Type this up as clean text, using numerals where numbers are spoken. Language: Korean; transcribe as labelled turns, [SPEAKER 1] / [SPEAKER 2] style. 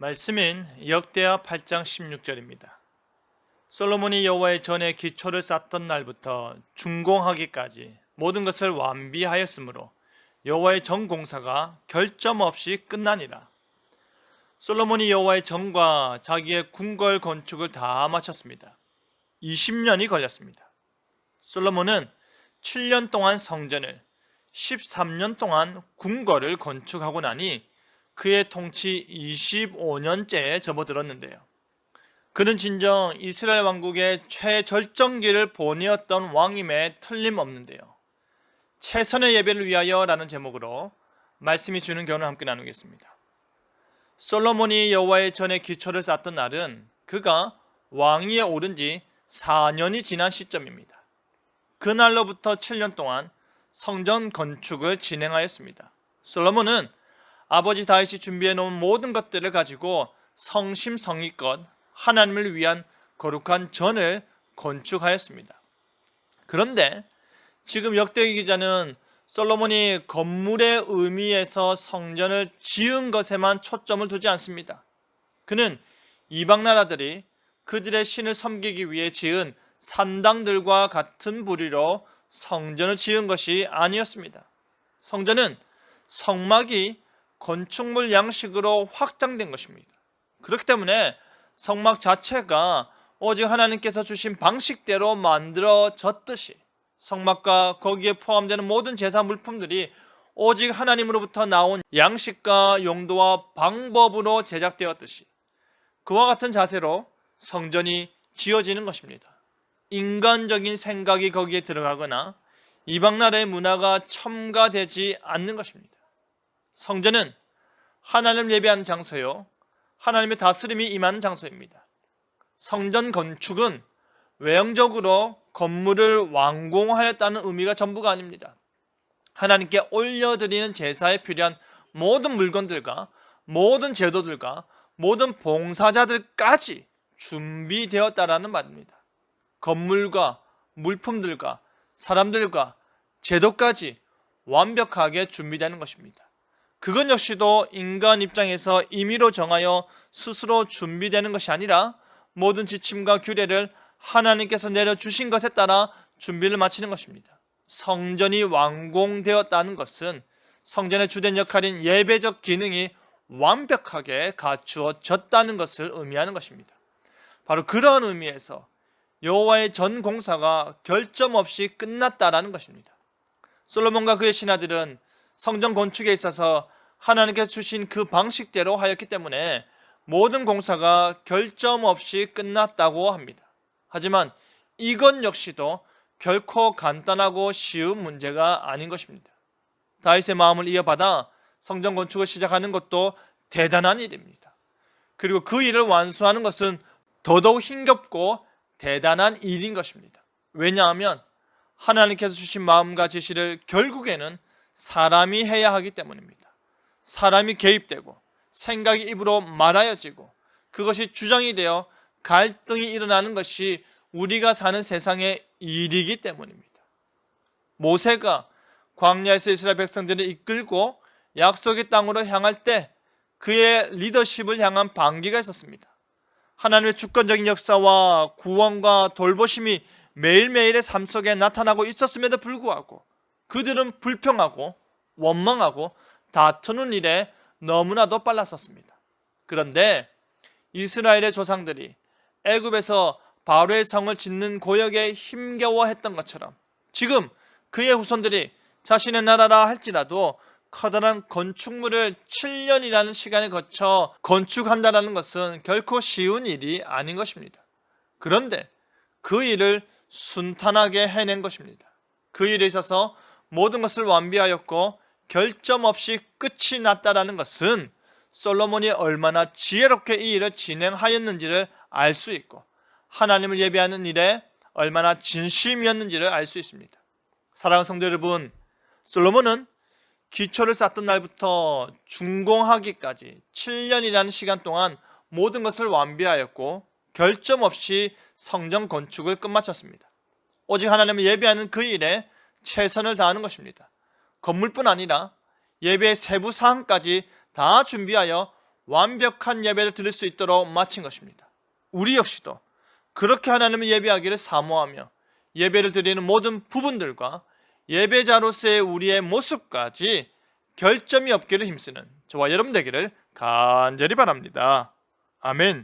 [SPEAKER 1] 말씀인 역대하 8장 16절입니다. 솔로몬이 여호와의 전에 기초를 쌓던 날부터 준공하기까지 모든 것을 완비하였으므로 여호와의 전 공사가 결점 없이 끝나니라. 솔로몬이 여호와의 전과 자기의 궁궐 건축을 다 마쳤습니다. 20년이 걸렸습니다. 솔로몬은 7년 동안 성전을, 13년 동안 궁궐을 건축하고 나니 그의 통치 25년째에 접어들었는데요. 그는 진정 이스라엘 왕국의 최절정기를 보내었던 왕임에 틀림없는데요. 최선의 예배를 위하여 라는 제목으로 말씀이 주는 교훈을 함께 나누겠습니다. 솔로몬이 여호와의 전에 기초를 쌓던 날은 그가 왕위에 오른 지 4년이 지난 시점입니다. 그날로부터 7년 동안 성전 건축을 진행하였습니다. 솔로몬은 아버지 다윗이 준비해 놓은 모든 것들을 가지고 성심성의껏 하나님을 위한 거룩한 전을 건축하였습니다. 그런데 지금 역대기 기자는 솔로몬이 건물의 의미에서 성전을 지은 것에만 초점을 두지 않습니다. 그는 이방 나라들이 그들의 신을 섬기기 위해 지은 산당들과 같은 부류로 성전을 지은 것이 아니었습니다. 성전은 성막이 건축물 양식으로 확장된 것입니다. 그렇기 때문에 성막 자체가 오직 하나님께서 주신 방식대로 만들어졌듯이 성막과 거기에 포함되는 모든 제사 물품들이 오직 하나님으로부터 나온 양식과 용도와 방법으로 제작되었듯이 그와 같은 자세로 성전이 지어지는 것입니다. 인간적인 생각이 거기에 들어가거나 이방 나라의 문화가 첨가되지 않는 것입니다. 성전은 하나님을 예배하는 장소요, 하나님의 다스림이 임하는 장소입니다. 성전 건축은 외형적으로 건물을 완공하였다는 의미가 전부가 아닙니다. 하나님께 올려드리는 제사에 필요한 모든 물건들과 모든 제도들과 모든 봉사자들까지 준비되었다라는 말입니다. 건물과 물품들과 사람들과 제도까지 완벽하게 준비되는 것입니다. 그것 역시도 인간 입장에서 임의로 정하여 스스로 준비되는 것이 아니라 모든 지침과 규례를 하나님께서 내려주신 것에 따라 준비를 마치는 것입니다. 성전이 완공되었다는 것은 성전의 주된 역할인 예배적 기능이 완벽하게 갖추어졌다는 것을 의미하는 것입니다. 바로 그런 의미에서 여호와의 전 공사가 결점 없이 끝났다라는 것입니다. 솔로몬과 그의 신하들은 성전 건축에 있어서 하나님께서 주신 그 방식대로 하였기 때문에 모든 공사가 결점 없이 끝났다고 합니다. 하지만 이것 역시도 결코 간단하고 쉬운 문제가 아닌 것입니다. 다윗의 마음을 이어받아 성전 건축을 시작하는 것도 대단한 일입니다. 그리고 그 일을 완수하는 것은 더더욱 힘겹고 대단한 일인 것입니다. 왜냐하면 하나님께서 주신 마음과 지시를 결국에는 사람이 해야 하기 때문입니다. 사람이 개입되고 생각이 입으로 말하여지고 그것이 주장이 되어 갈등이 일어나는 것이 우리가 사는 세상의 일이기 때문입니다. 모세가 광야에서 이스라엘 백성들을 이끌고 약속의 땅으로 향할 때 그의 리더십을 향한 반기가 있었습니다. 하나님의 주권적인 역사와 구원과 돌보심이 매일매일의 삶 속에 나타나고 있었음에도 불구하고 그들은 불평하고 원망하고 다투는 일에 너무나도 빨랐었습니다. 그런데 이스라엘의 조상들이 애굽에서 바로의 성을 짓는 고역에 힘겨워했던 것처럼 지금 그의 후손들이 자신의 나라라 할지라도 커다란 건축물을 7년이라는 시간을 거쳐 건축한다는 것은 결코 쉬운 일이 아닌 것입니다. 그런데 그 일을 순탄하게 해낸 것입니다. 그 일에 있어서 모든 것을 완비하였고 결점 없이 끝이 났다라는 것은 솔로몬이 얼마나 지혜롭게 이 일을 진행하였는지를 알 수 있고 하나님을 예배하는 일에 얼마나 진심이었는지를 알 수 있습니다. 사랑하는 성도 여러분, 솔로몬은 기초를 쌓던 날부터 준공하기까지 7년이라는 시간 동안 모든 것을 완비하였고 결점 없이 성전 건축을 끝마쳤습니다. 오직 하나님을 예배하는 그 일에 최선을 다하는 것입니다. 건물뿐 아니라 예배의 세부 사항까지 다 준비하여 완벽한 예배를 드릴 수 있도록 마친 것입니다. 우리 역시도 그렇게 하나님을 예배하기를 사모하며 예배를 드리는 모든 부분들과 예배자로서의 우리의 모습까지 결점이 없기를 힘쓰는 저와 여러분 되기를 간절히 바랍니다. 아멘.